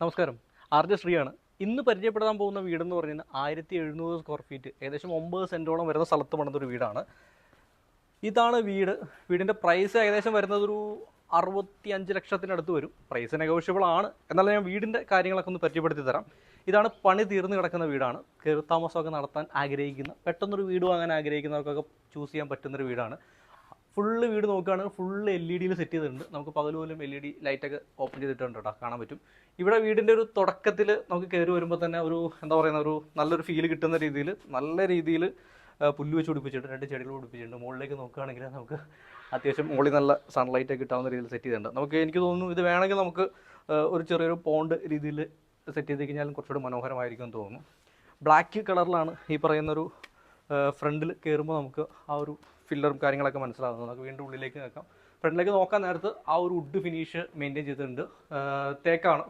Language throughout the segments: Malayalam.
നമസ്കാരം, ആർ.ജെ. ശ്രീയാണ്. ഇന്ന് പരിചയപ്പെടാൻ പോകുന്ന വീടെന്ന് പറഞ്ഞാൽ 1700 സ്ക്വയർ ഫീറ്റ്, ഏകദേശം 9 സെൻറ്റോളം വരുന്ന സ്ഥലത്ത് പണിതൊരു വീടാണ്. ഇതാണ് വീട്. വീടിൻ്റെ പ്രൈസ് ഏകദേശം വരുന്നത് ഒരു 65 ലക്ഷത്തിനടുത്ത് വരും. പ്രൈസ് നെഗോഷ്യബിൾ ആണ്. എന്നാലും ഞാൻ വീടിൻ്റെ കാര്യങ്ങളൊക്കെ ഒന്ന് പരിചയപ്പെടുത്തി തരാം. ഇതാണ് പണി തീർന്ന് കിടക്കുന്ന വീടാണ്. കയറി താമസമൊക്കെ നടത്താൻ ആഗ്രഹിക്കുന്ന, പെട്ടെന്നൊരു വീട് വാങ്ങാൻ ആഗ്രഹിക്കുന്നവർക്കൊക്കെ ചൂസ് ചെയ്യാൻ പറ്റുന്നൊരു വീടാണ്. ഫുള്ള് വീട് നോക്കുകയാണെങ്കിൽ ഫുള്ള് LED സെറ്റ് ചെയ്തിട്ടുണ്ട്. നമുക്ക് പകൽ പോലും LED ലൈറ്റൊക്കെ ഓപ്പൺ ചെയ്തിട്ടുണ്ട് കേട്ടോ, കാണാൻ പറ്റും. ഇവിടെ വീടിൻ്റെ ഒരു തുടക്കത്തിൽ നമുക്ക് കയറി വരുമ്പോൾ തന്നെ ഒരു ഒരു നല്ലൊരു ഫീൽ കിട്ടുന്ന രീതിയിൽ നല്ല രീതിയിൽ പുല്ല് വെച്ച് പിടിപ്പിച്ചിട്ടുണ്ട്, 2 ചെടികൾ പിടിപ്പിച്ചിട്ടുണ്ട്. മുകളിലേക്ക് നോക്കുകയാണെങ്കിൽ നമുക്ക് അത്യാവശ്യം മുകളിൽ നല്ല സൺലൈറ്റ് ഒക്കെ കിട്ടാവുന്ന രീതിയിൽ സെറ്റ് ചെയ്തിട്ടുണ്ട്. എനിക്ക് തോന്നുന്നു ഇത് വേണമെങ്കിൽ നമുക്ക് ഒരു ചെറിയൊരു പോണ്ട് രീതിയിൽ സെറ്റ് ചെയ്ത് കഴിഞ്ഞാലും കുറച്ചുകൂടി മനോഹരമായിരിക്കും എന്ന് തോന്നുന്നു. ബ്ലാക്ക് കളറിലാണ് ഈ പറയുന്നൊരു ഫ്രണ്ടിൽ കയറുമ്പോൾ നമുക്ക് ആ ഒരു ഫില്ലറും കാര്യങ്ങളൊക്കെ മനസ്സിലാകുന്നത്. നമുക്ക് വീണ്ടും ഉള്ളിലേക്ക് നോക്കാം. ഫ്രണ്ടിലേക്ക് നോക്കാൻ നേരത്ത് ആ ഒരു വുഡ് ഫിനിഷ് മെയിൻറ്റെയിൻ ചെയ്തിട്ടുണ്ട്.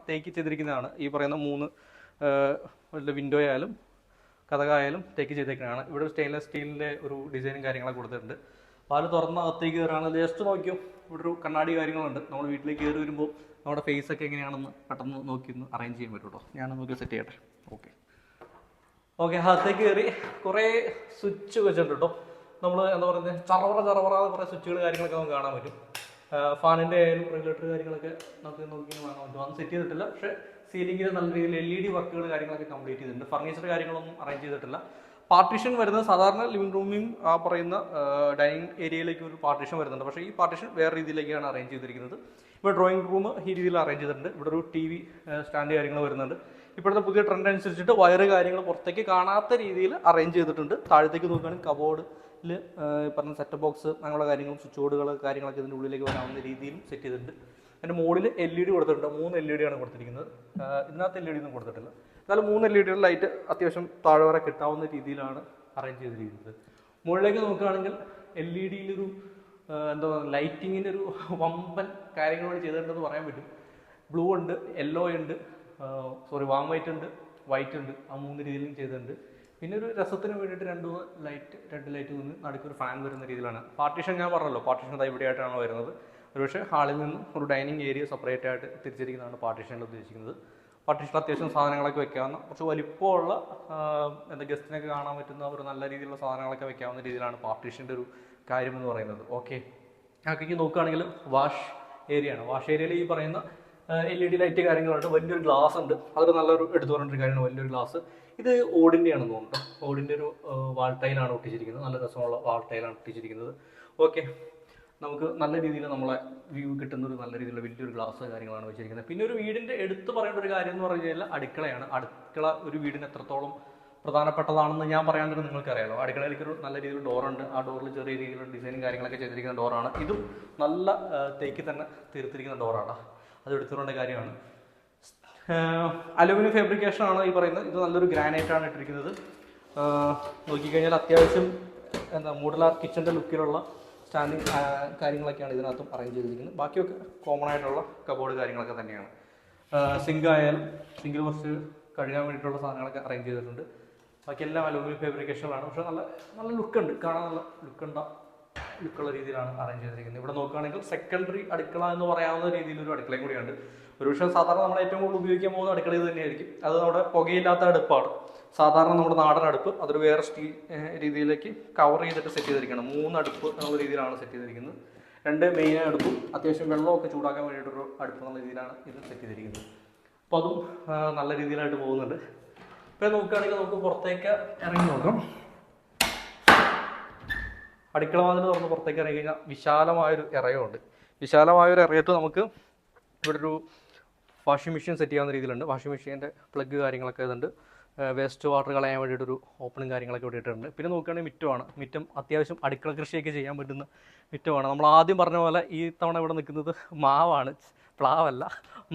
തേക്ക് ചെയ്തിരിക്കുന്നതാണ്. ഈ പറയുന്ന 3 വിൻഡോ ആയാലും കതകായാലും തേക്ക് ചെയ്തേക്കുന്നതാണ്. ഇവിടെ സ്റ്റെയിൻലെസ് സ്റ്റീലിൻ്റെ ഒരു ഡിസൈനും കാര്യങ്ങളൊക്കെ കൊടുത്തിട്ടുണ്ട്. പാല് തുറന്ന അകത്തേക്ക് കയറുകയാണെങ്കിൽ ജസ്റ്റ് നോക്കിയോ, ഇവിടെ ഒരു കണ്ണാടി കാര്യങ്ങളുണ്ട്. നമ്മൾ വീട്ടിലേക്ക് കയറി വരുമ്പോൾ നമ്മുടെ ഫേസൊക്കെ എങ്ങനെയാണെന്ന് പെട്ടെന്ന് നോക്കി ഒന്ന് അറേഞ്ച് ചെയ്യാൻ പറ്റും കേട്ടോ. ഞാൻ നോക്കി സെറ്റ് ചെയ്യട്ടെ. ഓക്കെ, അകത്തേക്ക് കയറി കുറേ സ്വിച്ച് വെച്ചിട്ടുണ്ട് കേട്ടോ. നമ്മൾ ചറവറ കുറേ സ്വിച്ചുകൾ കാര്യങ്ങളൊക്കെ നമുക്ക് കാണാൻ പറ്റും. ഫാനിൻ്റെ ആയാലും റെഗുലേറ്റർ കാര്യങ്ങളൊക്കെ നമുക്ക് നോക്കി കാണാൻ പറ്റും. അതൊന്നും സെറ്റ് ചെയ്തിട്ടില്ല, പക്ഷേ സീലിംഗിൽ നല്ല രീതിയിൽ LED വർക്കുകൾ കാര്യങ്ങളൊക്കെ കംപ്ലീറ്റ് ചെയ്തിട്ടുണ്ട്. ഫർണിച്ചർ കാര്യങ്ങളൊന്നും അറേഞ്ച് ചെയ്തിട്ടില്ല. പാർട്ടീഷൻ വരുന്നത് സാധാരണ ലിവിംഗ് റൂമിൽ ആ പറയുന്ന ഡൈനിങ് ഏരിയയിലേക്ക് ഒരു പാർട്ടീഷൻ വരുന്നുണ്ട്. പക്ഷേ ഈ പാർട്ടീഷൻ വേറെ രീതിയിലേക്കാണ് അറേഞ്ച് ചെയ്തിരിക്കുന്നത്. ഇവിടെ ഡ്രോയിങ് റൂം ഈ രീതിയിൽ അറേഞ്ച് ചെയ്തിട്ടുണ്ട്. ഇവിടെ ഒരു TV സ്റ്റാൻഡ് കാര്യങ്ങൾ വരുന്നുണ്ട്. ഇപ്പോഴത്തെ പുതിയ ട്രെൻഡ് അനുസരിച്ചിട്ട് വയറ് കാര്യങ്ങൾ പുറത്തേക്ക് കാണാത്ത രീതിയിൽ അറേഞ്ച് ചെയ്തിട്ടുണ്ട്. താഴത്തേക്ക് നോക്കുകയാണെങ്കിൽ കബോർഡിൽ പറഞ്ഞ സെറ്റപ്പ് ബോക്സ് അങ്ങനെയുള്ള കാര്യങ്ങളും സ്വിച്ച് ബോർഡുകൾ കാര്യങ്ങളൊക്കെ ഇതിൻ്റെ ഉള്ളിലേക്ക് വരാവുന്ന രീതിയിലും സെറ്റ് ചെയ്തിട്ടുണ്ട്. അതിൻ്റെ മുകളിൽ LED കൊടുത്തിട്ടുണ്ട്. 3 LED ആണ് കൊടുത്തിരിക്കുന്നത്. ഇതിനകത്ത് LED ഒന്നും കൊടുത്തിട്ടില്ല. എന്നാലും 3 LED ലൈറ്റ് അത്യാവശ്യം താഴെ വരെ കിട്ടാവുന്ന രീതിയിലാണ് അറേഞ്ച് ചെയ്തിരിക്കുന്നത്. മുകളിലേക്ക് നോക്കുകയാണെങ്കിൽ LED ലൈറ്റിങ്ങിൻ്റെ ഒരു വമ്പൻ കാര്യങ്ങളോട് ചെയ്തിട്ടുണ്ടെന്ന് പറയാൻ പറ്റും. ബ്ലൂ ഉണ്ട്, യെല്ലോ ഉണ്ട്, വാം വൈറ്റ് ഉണ്ട്, വൈറ്റ് ഉണ്ട്. ആ 3 രീതിയിലും ചെയ്തിട്ടുണ്ട്. പിന്നെ ഒരു രസത്തിന് വേണ്ടിയിട്ട് 2 ലൈറ്റ് നിന്ന് നടുക്കൊരു ഫാൻ വരുന്ന രീതിയിലാണ്. പാർട്ടീഷൻ ഞാൻ പറഞ്ഞല്ലോ, പാർട്ടീഷൻ ഇവിടെയായിട്ടാണ് വരുന്നത്. ഒരുപക്ഷെ ഹാളിൽ നിന്നും ഒരു ഡൈനിങ് ഏരിയ സെപ്പറേറ്റ് ആയിട്ട് തിരിച്ചിരിക്കുന്നതാണ് പാർട്ടീഷനിൽ ഉദ്ദേശിക്കുന്നത്. പാർട്ടീഷനിൽ അത്യാവശ്യം സാധനങ്ങളൊക്കെ വെക്കാവുന്ന, കുറച്ച് വലിപ്പമുള്ള ഗസ്റ്റിനൊക്കെ കാണാൻ പറ്റുന്ന ഒരു നല്ല രീതിയിലുള്ള സാധനങ്ങളൊക്കെ വെക്കാവുന്ന രീതിയിലാണ് പാർട്ടീഷൻ്റെ ഒരു കാര്യം എന്ന് പറയുന്നത്. ഓക്കെ, അതൊക്കെ നോക്കുകയാണെങ്കിൽ വാഷ് ഏരിയ ആണ്. വാഷ് ഏരിയയിൽ ഈ പറയുന്ന LED ലൈറ്റ് കാര്യങ്ങളുണ്ട്. വലിയൊരു ഗ്ലാസ് ഉണ്ട്. അതൊരു നല്ലൊരു എടുത്തു പറഞ്ഞൊരു കാര്യമാണ്. വലിയൊരു ഗ്ലാസ്. ഇത് ഓടിൻ്റെയാണെന്ന് തോന്നുന്നു. ഓടിൻ്റെ ഒരു വാൾ ടൈലാണ് ഒട്ടിച്ചിരിക്കുന്നത്. നല്ല രസമുള്ള വാൾ ടൈലാണ് ഒട്ടിച്ചിരിക്കുന്നത്. ഓക്കെ, നമുക്ക് നല്ല രീതിയിൽ നമ്മളെ വ്യൂ കിട്ടുന്ന ഒരു നല്ല രീതിയിലുള്ള വലിയൊരു ഗ്ലാസ് കാര്യങ്ങളാണ് വെച്ചിരിക്കുന്നത്. പിന്നെ ഒരു വീടിൻ്റെ എടുത്ത് പറയേണ്ട ഒരു കാര്യം എന്ന് പറഞ്ഞു കഴിഞ്ഞാൽ അടുക്കളയാണ്. അടുക്കള ഒരു വീടിന് എത്രത്തോളം പ്രധാനപ്പെട്ടതാണെന്ന് ഞാൻ പറയാണ്ട് നിങ്ങൾക്കറിയാലോ. അടുക്കളയിലേക്ക് ഒരു നല്ല രീതിയിൽ ഡോറുണ്ട്. ആ ഡോറിൽ ചെറിയ രീതിയിലുള്ള ഡിസൈനും കാര്യങ്ങളൊക്കെ ചെയ്തിരിക്കുന്ന ഡോറാണ്. ഇതും നല്ല തേക്കി തന്നെ തീർത്തിരിക്കുന്ന ഡോറാണ്. അത് എടുത്തുകൊണ്ട കാര്യമാണ്. അലുമിനിയം ഫാബ്രിക്കേഷൻ ആണ് ഈ പറയുന്നത്. ഇത് നല്ലൊരു ഗ്രാനൈറ്റാണ് ഇട്ടിരിക്കുന്നത്. നോക്കിക്കഴിഞ്ഞാൽ അത്യാവശ്യം മോഡുലാർ കിച്ചൻ്റെ ലുക്കിലുള്ള സ്റ്റാൻഡിങ് കാര്യങ്ങളൊക്കെയാണ് ഇതിനകത്തും അറേഞ്ച് ചെയ്തിരിക്കുന്നത്. ബാക്കിയൊക്കെ കോമൺ ആയിട്ടുള്ള കബോർഡ് കാര്യങ്ങളൊക്കെ തന്നെയാണ്. സിങ്ക് ആയാലും സിങ്കിൽ കുറച്ച് കഴുകാൻ വേണ്ടിയിട്ടുള്ള സാധനങ്ങളൊക്കെ അറേഞ്ച് ചെയ്തിട്ടുണ്ട്. ബാക്കിയെല്ലാം അലുമിനിയം ഫാബ്രിക്കേഷനാണ്. പക്ഷേ നല്ല ലുക്കുണ്ട്, കാണാൻ നല്ല ലുക്കുള്ള രീതിയിലാണ് അറേഞ്ച് ചെയ്തിരിക്കുന്നത്. ഇവിടെ നോക്കുകയാണെങ്കിൽ സെക്കൻഡറി അടുക്കള എന്ന് പറയാവുന്ന രീതിയിലൊരു അടുക്കളയും കൂടിയുണ്ട്. ഒരുപക്ഷെ സാധാരണ നമ്മൾ ഏറ്റവും കൂടുതൽ ഉപയോഗിക്കാൻ പോകുന്ന അടുക്കള ഇത് തന്നെയായിരിക്കും. അത് നമ്മുടെ പുകയില്ലാത്ത അടുപ്പാണ്. സാധാരണ നമ്മുടെ നാടൻ അടുപ്പ് അതൊരു വേറെ സ്റ്റീൽ രീതിയിലേക്ക് കവർ ചെയ്തിട്ട് സെറ്റ് ചെയ്തിരിക്കുകയാണ്. 3 അടുപ്പ് എന്നുള്ള രീതിയിലാണ് സെറ്റ് ചെയ്തിരിക്കുന്നത്. 2 മെയിൻ അടുപ്പും അത്യാവശ്യം വെള്ളമൊക്കെ ചൂടാക്കാൻ വേണ്ടിയിട്ടൊരു അടുപ്പ് എന്നുള്ള രീതിയിലാണ് ഇത് സെറ്റ് ചെയ്തിരിക്കുന്നത്. അപ്പോൾ അതും നല്ല രീതിയിലായിട്ട് പോകുന്നുണ്ട്. ഇപ്പോൾ നോക്കുകയാണെങ്കിൽ നമുക്ക് പുറത്തേക്ക് ഇറങ്ങി നോക്കാം. അടുക്കള വാതിൽ തുറന്ന് പുറത്തേക്ക് ഇറങ്ങി കഴിഞ്ഞാൽ വിശാലമായൊരു എറയുണ്ട്. വിശാലമായൊരു എറയത്ത് നമുക്ക് ഇവിടെ ഒരു വാഷിംഗ് മെഷീൻ സെറ്റ് ചെയ്യാവുന്ന രീതിയിലുണ്ട്. വാഷിംഗ് മെഷീൻ്റെ പ്ലഗ് കാര്യങ്ങളൊക്കെ ഇതുണ്ട്. വേസ്റ്റ് വാട്ടർ കളയാൻ വേണ്ടിയിട്ടൊരു ഓപ്പണും കാര്യങ്ങളൊക്കെ ഇവിടെ ഇട്ടിട്ടുണ്ട്. പിന്നെ നോക്കുകയാണെങ്കിൽ മിറ്റം അത്യാവശ്യം അടുക്കള കൃഷിയൊക്കെ ചെയ്യാൻ പറ്റുന്ന മിറ്റമാണ്. നമ്മൾ ആദ്യം പറഞ്ഞ പോലെ ഈ തവണ ഇവിടെ നിൽക്കുന്നത് മാവാണ്, പ്ലാവല്ല.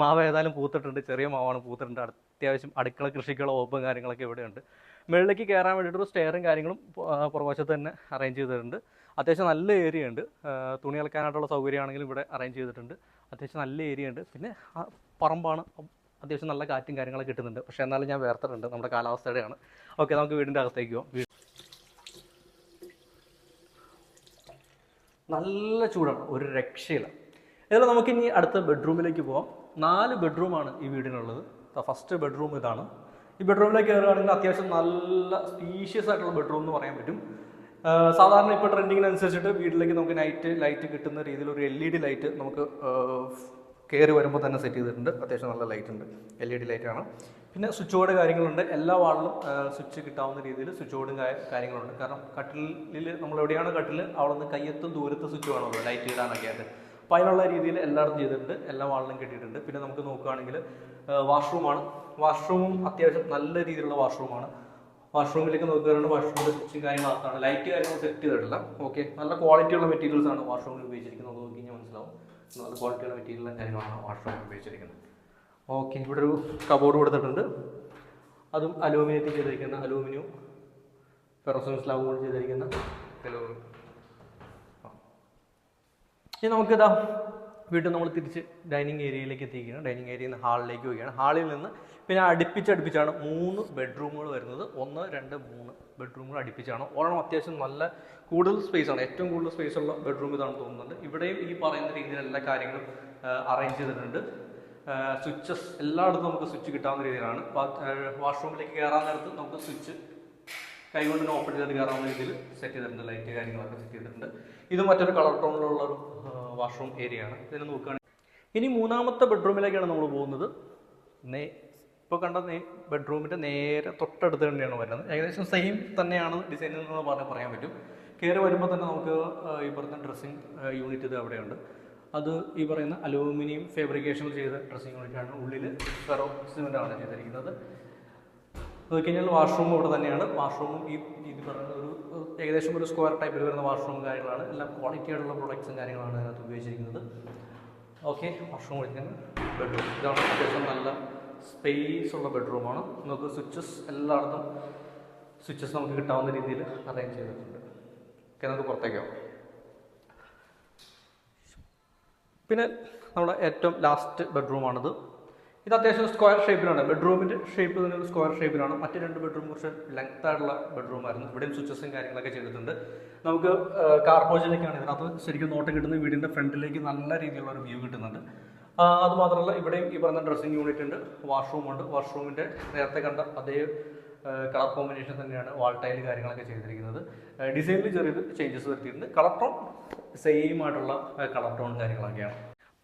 മാവ് ഏതായാലും പൂത്തിട്ടുണ്ട്, ചെറിയ മാവാണ് പൂത്തിട്ടുണ്ട്. അത്യാവശ്യം അടുക്കള കൃഷിക്കുള്ള ഓപ്പും കാര്യങ്ങളൊക്കെ ഇവിടെയുണ്ട്. മുകളിലേക്ക് കയറാൻ വേണ്ടിയിട്ടൊരു സ്റ്റെയറും കാര്യങ്ങളും പുറവശത്ത് തന്നെ അറേഞ്ച് ചെയ്തിട്ടുണ്ട്. അത്യാവശ്യം നല്ല ഏരിയ ഉണ്ട്. തുണി അലക്കാനായിട്ടുള്ള സൗകര്യമാണെങ്കിലും ഇവിടെ അറേഞ്ച് ചെയ്തിട്ടുണ്ട്. അത്യാവശ്യം നല്ല ഏരിയ ഉണ്ട്. പിന്നെ പറമ്പാണ്, അത്യാവശ്യം നല്ല കാറ്റും കാര്യങ്ങളൊക്കെ കിട്ടുന്നുണ്ട്. പക്ഷേ എന്നാലും ഞാൻ വേർത്തിട്ടുണ്ട്, നമ്മുടെ കാലാവസ്ഥയുടെയാണ്. ഓക്കെ, നമുക്ക് വീടിൻ്റെ അകത്തേക്ക് പോകാം. നല്ല ചൂടാണ്, ഒരു രക്ഷയില്ല. ഇതിൽ നമുക്കിനി അടുത്ത ബെഡ്റൂമിലേക്ക് പോകാം. 4 ബെഡ്റൂമാണ് ഈ വീടിനുള്ളത്. ഫസ്റ്റ് ബെഡ്റൂം ഇതാണ്. ഈ ബെഡ്റൂമിലേക്ക് കയറുകയാണെങ്കിൽ അത്യാവശ്യം നല്ല സ്പീഷ്യസ് ആയിട്ടുള്ള ബെഡ്റൂം എന്ന് പറയാൻ പറ്റും. സാധാരണ ഇപ്പോൾ ട്രെൻഡിങ്ങിനനുസരിച്ചിട്ട് വീട്ടിലേക്ക് നമുക്ക് നൈറ്റ് ലൈറ്റ് കിട്ടുന്ന രീതിയിൽ ഒരു LED ലൈറ്റ് നമുക്ക് കയറി വരുമ്പോൾ തന്നെ സെറ്റ് ചെയ്തിട്ടുണ്ട്. അത്യാവശ്യം നല്ല ലൈറ്റ് ഉണ്ട്, LED ലൈറ്റാണ്. പിന്നെ സ്വിച്ച് ബോർഡ് കാര്യങ്ങളുണ്ട്. എല്ലാ വാളിലും സ്വിച്ച് കിട്ടാവുന്ന രീതിയിൽ സ്വിച്ച് ബോർഡും കാര്യങ്ങളുണ്ട്. കാരണം കട്ടിലിൽ നമ്മൾ എവിടെയാണ് കട്ടിൽ അവിടെ നിന്ന് കയ്യെത്തും ദൂരത്ത് സ്വിച്ച് വേണമല്ലോ ലൈറ്റ് ഇടാനൊക്കെ ആയിട്ട്. അപ്പോൾ അതിനുള്ള രീതിയിൽ എല്ലായിടത്തും ചെയ്തിട്ടുണ്ട്, എല്ലാ വാളിലും കിട്ടിയിട്ടുണ്ട്. പിന്നെ നമുക്ക് നോക്കുകയാണെങ്കിൽ വാഷ്റൂമാണ്. വാഷ്റൂമും അത്യാവശ്യം നല്ല രീതിയിലുള്ള വാഷ്റൂമാണ്. വാഷ്റൂമിലേക്ക് നോക്കുകയാണെങ്കിൽ വാഷ്റൂമിൻ്റെ സ്വിച്ചും കാര്യങ്ങളാണ്. ലൈറ്റ് കാര്യങ്ങൾ സെറ്റ് ചെയ്തിട്ടില്ല. ഓക്കെ, നല്ല ക്വാളിറ്റിയുള്ള മെറ്റീരിയൽസ് ആണ് വാഷ്റൂമിൽ ഉപയോഗിച്ചിരിക്കുന്നത്. നോക്കി കഴിഞ്ഞാൽ മനസ്സിലാവും, നല്ല ക്വാളിറ്റിയുള്ള മെറ്റീരിയലും കാര്യങ്ങളാണ് വാഷ്റൂമിൽ ഉപയോഗിച്ചിരിക്കുന്നത്. ഓക്കെ, ഇവിടെ ഒരു കബോർഡ് കൊടുത്തിട്ടുണ്ട്. അതും അലൂമിനിയത്തിൽ ചെയ്തിരിക്കുന്ന അലൂമിനിയം ഫെറോസൺ സ്ലാബ് കൊണ്ട് ചെയ്തിരിക്കുന്ന അലൂമിനിയം. ഇനി നമുക്കിതാ വീട്ടിൽ നമ്മൾ തിരിച്ച് ഡൈനിങ് ഏരിയയിലേക്ക് എത്തിക്കുകയാണ്. ഡൈനിങ് ഏരിയയിൽ നിന്ന് ഹാളിലേക്ക് പോവുകയാണ്. ഹാളിൽ നിന്ന് പിന്നെ അടുപ്പിച്ചാണ് 3 ബെഡ്റൂമുകൾ വരുന്നത്. 1, 2, 3 ബെഡ്റൂമുകൾ അടുപ്പിച്ചാണ്. ഒരെണ്ണം അത്യാവശ്യം നല്ല കൂടുതൽ സ്പേസ് ആണ്, ഏറ്റവും കൂടുതൽ സ്പേസ് ഉള്ള ബെഡ്റൂം ഇതാണെന്ന് തോന്നുന്നുണ്ട്. ഇവിടെയും ഈ പറയുന്ന രീതിയിൽ എല്ലാ കാര്യങ്ങളും അറേഞ്ച് ചെയ്തിട്ടുണ്ട്. സ്വിച്ചസ് എല്ലായിടത്തും നമുക്ക് സ്വിച്ച് കിട്ടാവുന്ന രീതിയിലാണ്. വാഷ്റൂമിലേക്ക് കയറാൻ നേരത്ത് നമുക്ക് സ്വിച്ച് കൈകൊണ്ട് ഓപ്പൺ ചെയ്തിട്ട് കയറാവുന്ന രീതിയിൽ സെറ്റ് ചെയ്തിട്ടുണ്ട്. ലൈറ്റ് കാര്യങ്ങളൊക്കെ സെറ്റ് ചെയ്തിട്ടുണ്ട്. ഇത് മറ്റൊരു കളർ ടോണിലുള്ളൊരു വാഷ്റൂം ഏരിയ ആണ്. ഇതിനെ നോക്കുകയാണെങ്കിൽ ഇനി 3ാമത്തെ ബെഡ്റൂമിലേക്കാണ് നമ്മൾ പോകുന്നത്. ഇപ്പോൾ കണ്ട ബെഡ്റൂമിൻ്റെ നേരെ തൊട്ടടുത്ത് തന്നെയാണ് വരുന്നത്. ഏകദേശം സെയിം തന്നെയാണ് ഡിസൈൻ എന്ന് പറയാൻ പറ്റും. കയറി വരുമ്പോൾ തന്നെ നമുക്ക് ഈ പറയുന്ന ഡ്രസ്സിങ് യൂണിറ്റ് ഇത് അവിടെയുണ്ട്. അത് ഈ പറയുന്ന അലൂമിനിയം ഫാബ്രിക്കേഷൻ ചെയ്ത ഡ്രസ്സിങ് യൂണിറ്റാണ്. ഉള്ളിൽ ഫെറോ സിമെൻ്റാണ് ചെയ്തിരിക്കുന്നത്. നോക്കിക്കഴിഞ്ഞാൽ വാഷ്റൂം ഇവിടെ തന്നെയാണ്. വാഷ്റൂമും ഇത് പറയുന്ന ഒരു ഏകദേശം ഒരു സ്ക്വയർ ടൈപ്പിൽ വരുന്ന വാഷ്റൂം കാര്യങ്ങളാണ്. എല്ലാം ക്വാളിറ്റി ആയിട്ടുള്ള പ്രൊഡക്ട്സും കാര്യങ്ങളാണ് അതിനകത്ത് ഉപയോഗിച്ചിരിക്കുന്നത്. ഓക്കെ, വാഷ്റൂം കഴിക്കാൻ ബെഡ്റൂം ഇതാണ്. അത്യാവശ്യം നല്ല സ്പേസ് ഉള്ള ബെഡ്റൂമാണ്. നമുക്ക് സ്വിച്ചസ് എല്ലായിടത്തും സ്വിച്ചസ് നമുക്ക് കിട്ടാവുന്ന രീതിയിൽ അറേഞ്ച് ചെയ്തിട്ടുണ്ട്. ഓക്കെ, നമുക്ക് പുറത്തേക്കാവും. പിന്നെ നമ്മുടെ ഏറ്റവും ലാസ്റ്റ് ബെഡ്റൂമാണിത്. ഇത് അത്യാവശ്യം സ്ക്വയർ ഷേപ്പിലാണ്. ബെഡ്റൂമിൻ്റെ ഷേപ്പ് തന്നെ ഒരു സ്ക്വയർ ഷേപ്പിലാണ്. മറ്റ് 2 ബെഡ്റൂം കുറച്ച് ലെങ്ത് ആയിട്ടുള്ള ബെഡ്റൂമായിരുന്നു. ഇവിടെയും സ്വിച്ചസും കാര്യങ്ങളൊക്കെ ചെയ്തിട്ടുണ്ട്. നമുക്ക് കാർപോർച്ചിലേക്കാണ് ഇതിനകത്ത് ശരിക്കും നോട്ടം കിട്ടുന്നത്. വീടിൻ്റെ ഫ്രണ്ടിലേക്ക് നല്ല രീതിയിലുള്ള ഒരു വ്യൂ കിട്ടുന്നുണ്ട്. അതുമാത്രമല്ല ഇവിടെയും ഈ പറഞ്ഞ ഡ്രസ്സിങ് യൂണിറ്റ് ഉണ്ട്, വാഷ്റൂമുണ്ട്. വാഷ്റൂമിൻ്റെ നേരത്തെ കണ്ട അതേ കളർ കോമ്പിനേഷൻ തന്നെയാണ് വാൾ ടൈൽ കാര്യങ്ങളൊക്കെ ചെയ്തിരിക്കുന്നത്. ഡിസൈനിൽ ചെറിയ ചേഞ്ചസ് വരുത്തിയിട്ടുണ്ട്. കളർ ടോൺ സെയിം ആയിട്ടുള്ള കളർ ടോൺ കാര്യങ്ങളൊക്കെയാണ്.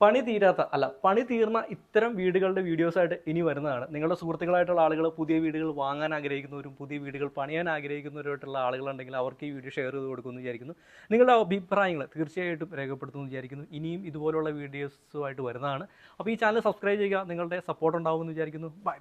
പണി തീർന്ന ഇത്തരം വീടുകളുടെ വീഡിയോസായിട്ട് ഇനി വരുന്നതാണ്. നിങ്ങളുടെ സുഹൃത്തുക്കളായിട്ടുള്ള ആളുകൾ പുതിയ വീടുകൾ വാങ്ങാൻ ആഗ്രഹിക്കുന്നവരും പുതിയ വീടുകൾ പണിയാൻ ആഗ്രഹിക്കുന്നവരുമായിട്ടുള്ള ആളുകളുണ്ടെങ്കിൽ അവർക്ക് ഈ വീഡിയോ ഷെയർ ചെയ്ത് കൊടുക്കുമെന്ന് വിചാരിക്കുന്നു. നിങ്ങളുടെ അഭിപ്രായങ്ങൾ തീർച്ചയായിട്ടും രേഖപ്പെടുത്തുമെന്ന് വിചാരിക്കുന്നു. ഇനിയും ഇതുപോലുള്ള വീഡിയോസുമായിട്ട് വരുന്നതാണ്. അപ്പോൾ ഈ ചാനൽ സബ്സ്ക്രൈബ് ചെയ്യുക. നിങ്ങളുടെ സപ്പോർട്ട് ഉണ്ടാകുമെന്ന് വിചാരിക്കുന്നു. ബൈ.